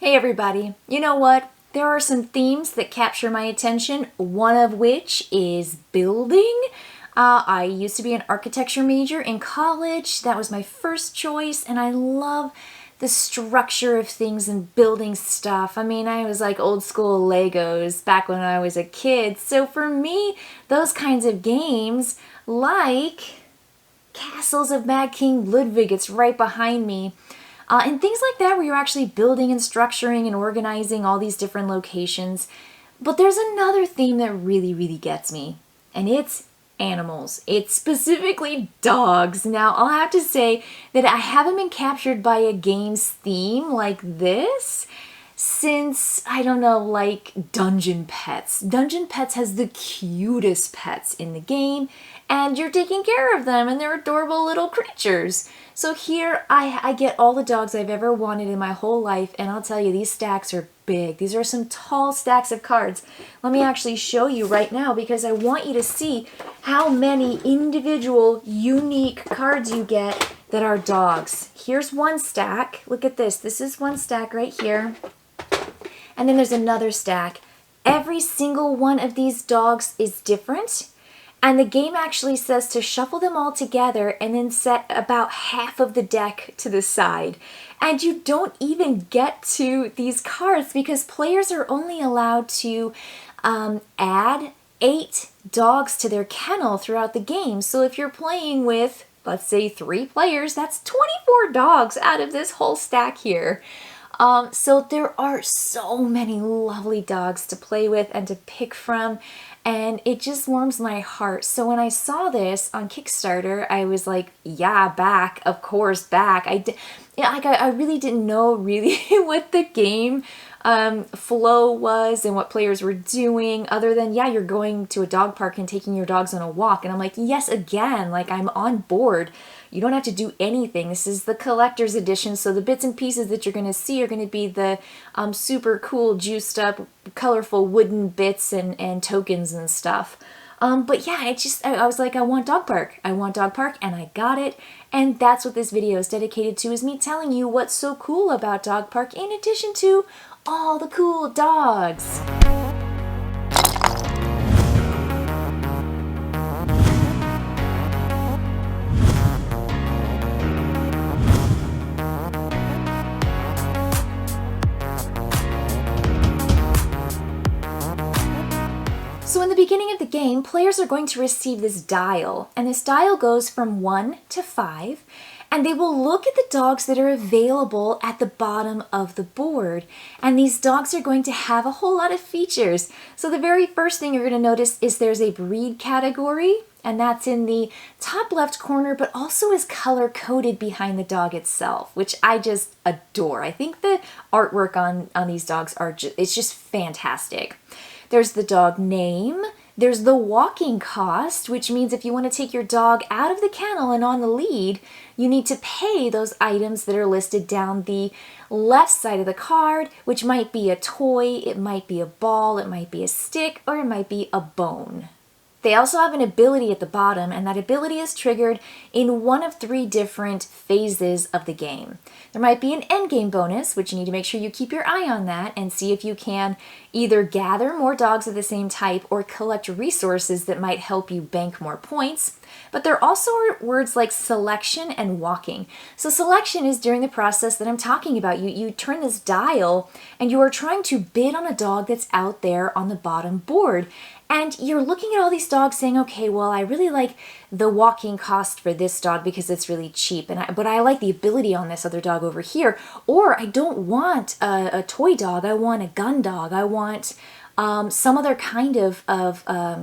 Hey everybody, you know what? There are some themes that capture my attention, one of which is building. I used to be an architecture major in college. That was my first choice, and I love the structure of things and building stuff. I mean, I was like old school Legos back when I was a kid. So for me, those kinds of games like Castles of Mad King Ludwig, it's right behind me. And things like that where you're actually building and structuring and organizing all these different locations. But there's another theme that really gets me, and it's animals. It's specifically dogs. Now, I'll have to say that I haven't been captured by a game's theme like this since, I don't know, like Dungeon Pets. Dungeon Pets has the cutest pets in the game, and you're taking care of them, and they're adorable little creatures. So here I get all the dogs I've ever wanted in my whole life, and I'll tell you, these stacks are big. These are some tall stacks of cards. Let me actually show you right now because I want you to see how many individual, unique cards you get that are dogs. Here's one stack. Look at this. This is one stack right here. And then there's another stack. Every single one of these dogs is different. And the game actually says to shuffle them all together and then set about half of the deck to the side. And you don't even get to these cards because players are only allowed to add 8 dogs to their kennel throughout the game. So if you're playing with, let's say, 3 players, that's 24 dogs out of this whole stack here. So there are so many lovely dogs to play with and to pick from, and it just warms my heart. So when I saw this on Kickstarter, I was like, yeah, back, of course, back. I really didn't know really what the game flow was and what players were doing, other than, yeah, you're going to a dog park and taking your dogs on a walk. And I'm like, yes, again, like I'm on board. You don't have to do anything. This is the collector's edition, so the bits and pieces that you're going to see are going to be the super cool, juiced up, colorful wooden bits and tokens and stuff. But yeah, I was like, I want dog park. I want dog park, and I got it. And that's what this video is dedicated to, is me telling you what's so cool about dog park in addition to all the cool dogs. So in the beginning of the game, players are going to receive this dial, and this dial goes from 1 to 5, and they will look at the dogs that are available at the bottom of the board. And these dogs are going to have a whole lot of features. So the very first thing you're going to notice is there's a breed category, and that's in the top left corner, but also is color-coded behind the dog itself, which I just adore. I think the artwork on these dogs it's just fantastic. There's the dog name. There's the walking cost, which means if you want to take your dog out of the kennel and on the lead, you need to pay those items that are listed down the left side of the card, which might be a toy, it might be a ball, it might be a stick, or it might be a bone. They also have an ability at the bottom, and that ability is triggered in one of 3 different phases of the game. There might be an endgame bonus, which you need to make sure you keep your eye on that and see if you can either gather more dogs of the same type or collect resources that might help you bank more points. But there also are words like selection and walking. So selection is during the process that I'm talking about. You turn this dial and you are trying to bid on a dog that's out there on the bottom board. And you're looking at all these dogs saying, okay, well, I really like the walking cost for this dog because it's really cheap, but I like the ability on this other dog over here. Or I don't want a toy dog, I want a gun dog, I want some other kind of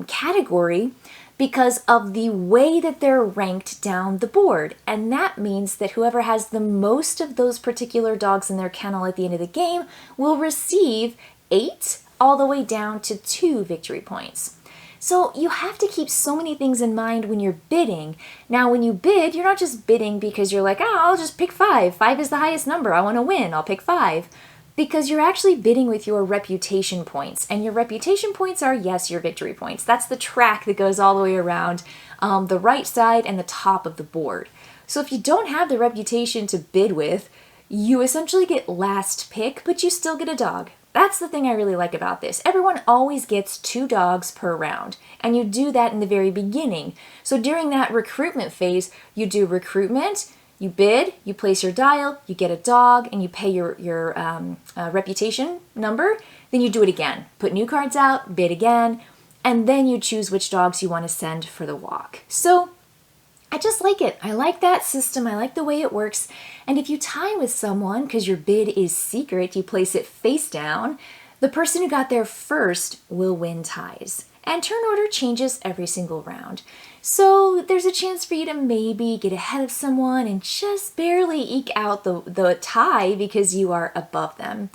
category because of the way that they're ranked down the board. And that means that whoever has the most of those particular dogs in their kennel at the end of the game will receive 8 all the way down to 2 victory points. So you have to keep so many things in mind when you're bidding. Now, when you bid, you're not just bidding because you're like, oh, I'll just pick 5. 5 is the highest number. I want to win. I'll pick 5. Because you're actually bidding with your reputation points. And your reputation points are, yes, your victory points. That's the track that goes all the way around the right side and the top of the board. So if you don't have the reputation to bid with, you essentially get last pick, but you still get a dog. That's the thing I really like about this. Everyone always gets 2 dogs per round, and you do that in the very beginning. So during that recruitment phase, you do recruitment, you bid, you place your dial, you get a dog, and you pay your reputation number. Then you do it again. Put new cards out, bid again, and then you choose which dogs you want to send for the walk. So I just like it. I like that system. I like the way it works. And if you tie with someone, because your bid is secret, you place it face down, the person who got there first will win ties. And turn order changes every single round. So there's a chance for you to maybe get ahead of someone and just barely eke out the tie because you are above them.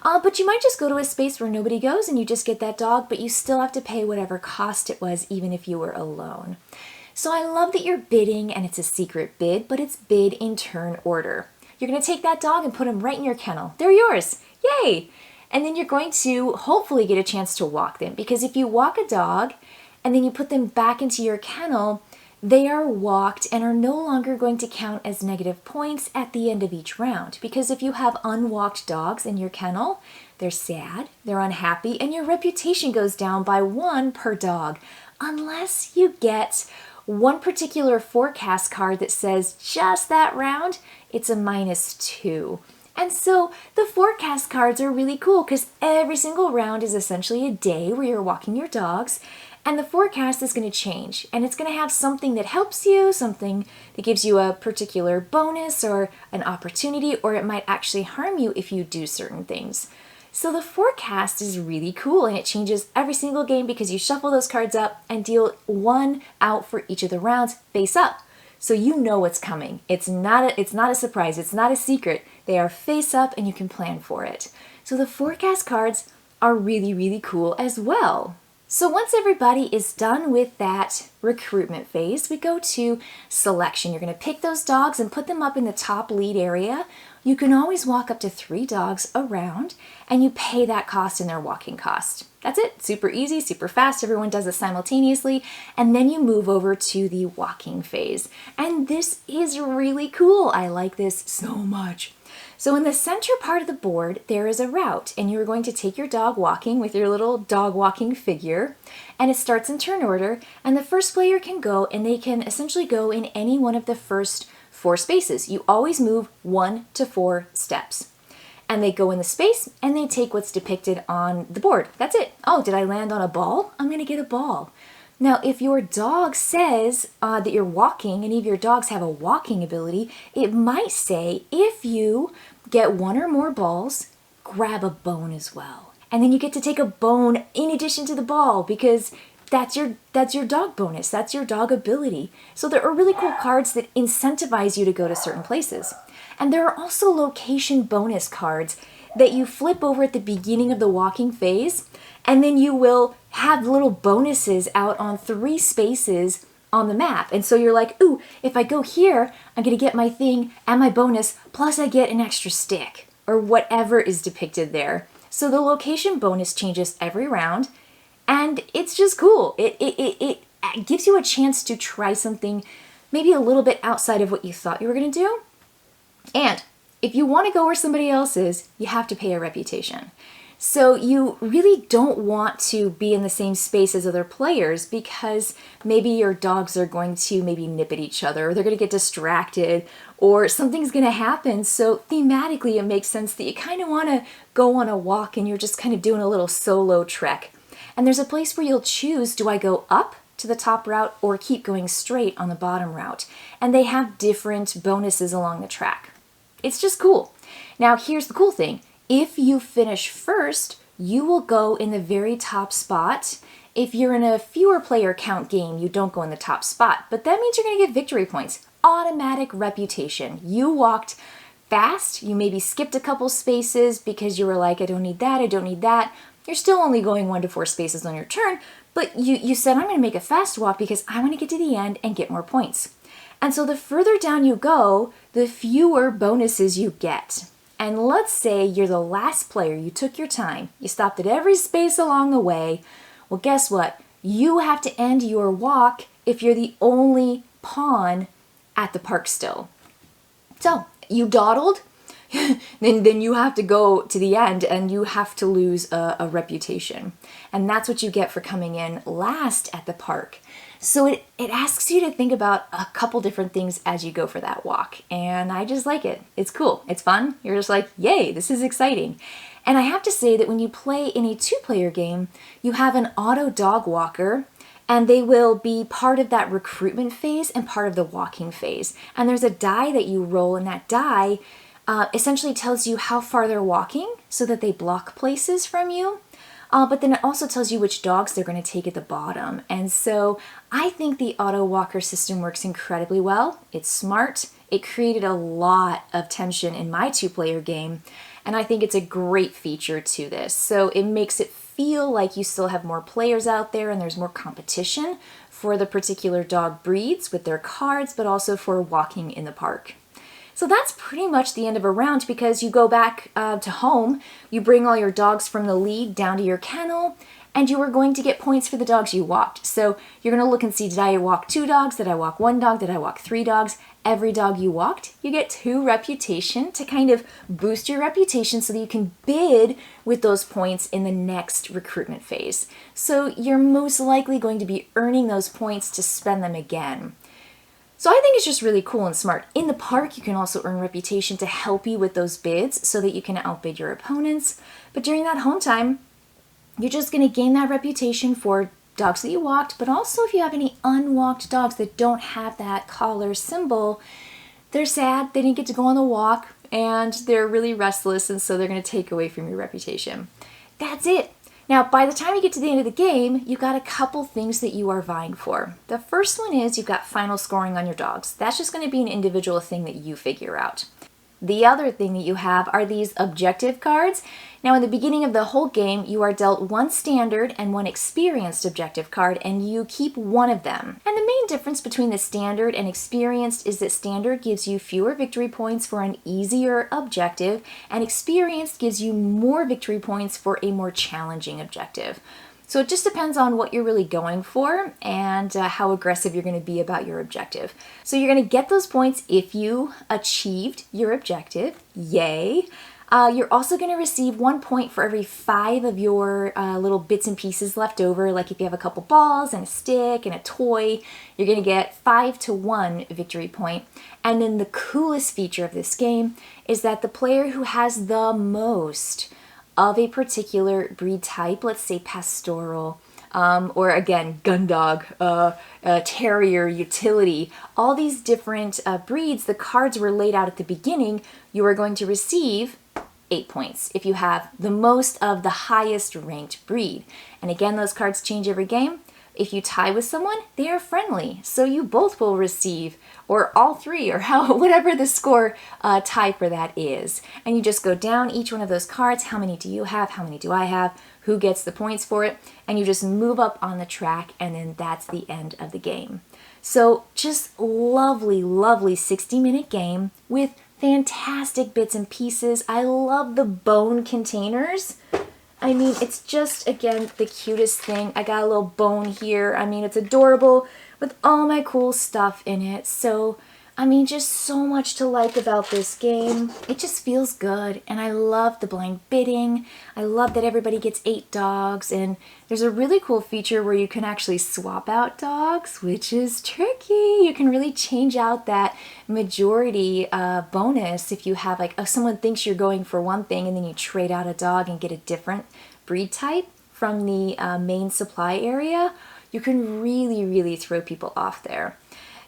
But you might just go to a space where nobody goes and you just get that dog, but you still have to pay whatever cost it was, even if you were alone. So I love that you're bidding, and it's a secret bid, but it's bid in turn order. You're going to take that dog and put him right in your kennel. They're yours. Yay! And then you're going to hopefully get a chance to walk them, because if you walk a dog and then you put them back into your kennel, they are walked and are no longer going to count as negative points at the end of each round. Because if you have unwalked dogs in your kennel, they're sad, they're unhappy, and your reputation goes down by 1 per dog, unless you get one particular forecast card that says just that round, it's a -2. And so the forecast cards are really cool because every single round is essentially a day where you're walking your dogs, and the forecast is going to change, and it's going to have something that helps you, something that gives you a particular bonus or an opportunity, or it might actually harm you if you do certain things. So the forecast is really cool, and it changes every single game because you shuffle those cards up and deal 1 out for each of the rounds face up. So you know what's coming. It's not a surprise. It's not a secret. They are face up and you can plan for it. So the forecast cards are really, really cool as well. So once everybody is done with that recruitment phase, we go to selection. You're going to pick those dogs and put them up in the top lead area. You can always walk up to 3 dogs around, and you pay that cost in their walking cost. That's it. Super easy, super fast. Everyone does it simultaneously. And then you move over to the walking phase. And this is really cool. I like this so much. So in the center part of the board, there is a route, and you're going to take your dog walking with your little dog walking figure, and it starts in turn order, and the first player can go, and they can essentially go in any one of the first 4 spaces. You always move 1 to 4 steps. And they go in the space, and they take what's depicted on the board. That's it. Oh, did I land on a ball? I'm going to get a ball. Now, if your dog says that you're walking, any of your dogs have a walking ability, it might say, if you get 1 or more balls, grab a bone as well. And then you get to take a bone in addition to the ball, because that's your dog bonus. That's your dog ability. So there are really cool cards that incentivize you to go to certain places. And there are also location bonus cards that you flip over at the beginning of the walking phase, and then you will have little bonuses out on 3 spaces on the map. And so you're like, ooh, if I go here, I'm going to get my thing and my bonus, plus I get an extra stick, or whatever is depicted there. So the location bonus changes every round, and it's just cool. It gives you a chance to try something maybe a little bit outside of what you thought you were going to do. And if you want to go where somebody else is, you have to pay a reputation. So you really don't want to be in the same space as other players, because maybe your dogs are going to maybe nip at each other, or they're going to get distracted, or something's going to happen. So thematically, it makes sense that you kind of want to go on a walk and you're just kind of doing a little solo trek. And there's a place where you'll choose, do I go up to the top route or keep going straight on the bottom route? And they have different bonuses along the track. It's just cool. Now, here's the cool thing. If you finish first, you will go in the very top spot. If you're in a fewer player count game, you don't go in the top spot, but that means you're going to get victory points. Automatic reputation. You walked fast. You maybe skipped a couple spaces because you were like, I don't need that, I don't need that. You're still only going 1 to 4 spaces on your turn, but you said, I'm going to make a fast walk because I want to get to the end and get more points. And so the further down you go, the fewer bonuses you get. And let's say you're the last player, you took your time, you stopped at every space along the way. Well, guess what? You have to end your walk if you're the only pawn at the park still. So you dawdled, then you have to go to the end and you have to lose a reputation. And that's what you get for coming in last at the park. So it asks you to think about a couple different things as you go for that walk. And I just like it. It's cool. It's fun. You're just like, yay, this is exciting. And I have to say that when you play in a 2-player game, you have an auto dog walker, and they will be part of that recruitment phase and part of the walking phase. And there's a die that you roll, and that die essentially tells you how far they're walking so that they block places from you. But then it also tells you which dogs they're going to take at the bottom. And so I think the auto walker system works incredibly well. It's smart. It created a lot of tension in my 2-player game. And I think it's a great feature to this. So it makes it feel like you still have more players out there and there's more competition for the particular dog breeds with their cards, but also for walking in the park. So that's pretty much the end of a round, because you go back to home, you bring all your dogs from the lead down to your kennel, and you are going to get points for the dogs you walked. So you're going to look and see, did I walk 2 dogs? Did I walk 1 dog? Did I walk 3 dogs? Every dog you walked, you get 2 reputation to kind of boost your reputation so that you can bid with those points in the next recruitment phase. So you're most likely going to be earning those points to spend them again. So I think it's just really cool and smart. In the park, you can also earn reputation to help you with those bids so that you can outbid your opponents. But during that home time, you're just going to gain that reputation for dogs that you walked, but also if you have any unwalked dogs that don't have that collar symbol, they're sad, they didn't get to go on the walk, and they're really restless, and so they're going to take away from your reputation. That's it. Now, by the time you get to the end of the game, you've got a couple things that you are vying for. The first one is you've got final scoring on your dogs. That's just going to be an individual thing that you figure out. The other thing that you have are these objective cards. Now, in the beginning of the whole game, you are dealt 1 standard and 1 experienced objective card, and you keep one of them. And the main difference between the standard and experienced is that standard gives you fewer victory points for an easier objective, and experienced gives you more victory points for a more challenging objective. So it just depends on what you're really going for and how aggressive you're going to be about your objective. So you're going to get those points if you achieved your objective. Yay! You're also going to receive 1 point for every 5 of your little bits and pieces left over. Like if you have a couple balls and a stick and a toy, you're going to get 5 to 1 victory point. And then the coolest feature of this game is that the player who has the most of a particular breed type, let's say pastoral, or again, gun dog, terrier, utility, all these different breeds, the cards were laid out at the beginning, you are going to receive 8 points if you have the most of the highest ranked breed. And again, those cards change every game. If you tie with someone, they are friendly, so you both will receive, or all 3, or whatever the score tie for that is. And you just go down each one of those cards. How many do you have? How many do I have? Who gets the points for it? And you just move up on the track, and then that's the end of the game. So just lovely, lovely 60-minute game with fantastic bits and pieces. I love the bone containers. I mean, it's just, again, the cutest thing. I got a little bone here. I mean, it's adorable with all my cool stuff in it. So, I mean, just so much to like about this game. It just feels good. And I love the blind bidding. I love that everybody gets 8 dogs. And there's a really cool feature where you can actually swap out dogs, which is tricky. You can really change out that majority bonus if you have, like, if someone thinks you're going for one thing and then you trade out a dog and get a different breed type from the main supply area. You can really, really throw people off there.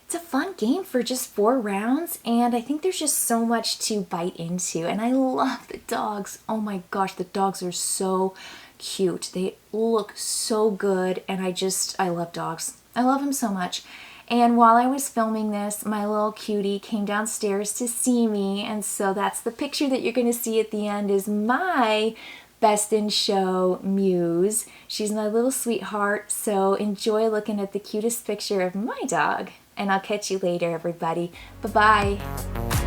It's a fun game for just 4 rounds, and I think there's just so much to bite into, and I love the dogs. Oh my gosh, the dogs are so cute. They look so good, and I love dogs. I love them so much. And while I was filming this, my little cutie came downstairs to see me, and so that's the picture that you're going to see at the end is my Best in Show Muse. She's my little sweetheart, so enjoy looking at the cutest picture of my dog. And I'll catch you later, everybody. Bye-bye.